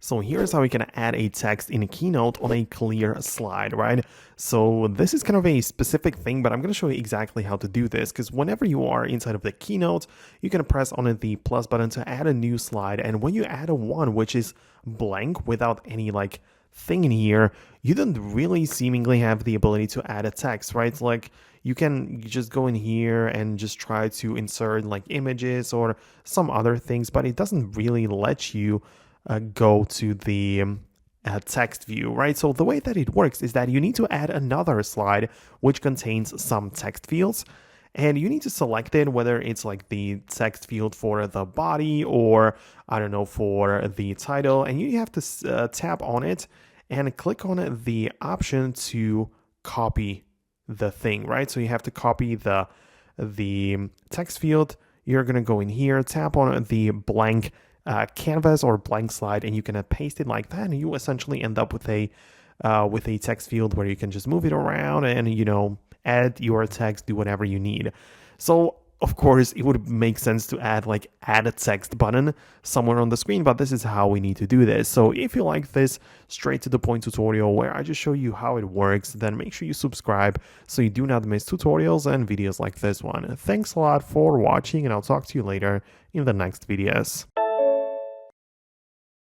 So here's how we can add a text in a Keynote on a clear slide, right? So this is kind of a specific thing, but I'm going to show you exactly how to do this because whenever you are inside of the Keynote, you can press on the plus button to add a new slide. And when you add a one, which is blank without any like thing in here, you don't really seemingly have the ability to add a text, right? Like you just go in here and just try to insert like images or some other things, but it doesn't really let you go to the text view, right? So the way that it works is that you need to add another slide which contains some text fields, and you need to select it, whether it's like the text field for the body or I don't know, for the title, and you have to tap on it and click on the option to copy the thing, right? So you have to copy the text field. You're gonna go in here, tap on the blank canvas or blank slide, and you can paste it like that, and you essentially end up with a text field where you can just move it around and add your text, do whatever you need. So of course it would make sense to add a text button somewhere on the screen, but this is how we need to do this. So if you like this straight to the point tutorial where I just show you how it works, then make sure you subscribe so you do not miss tutorials and videos like this one. Thanks a lot for watching, and I'll talk to you later in the next videos.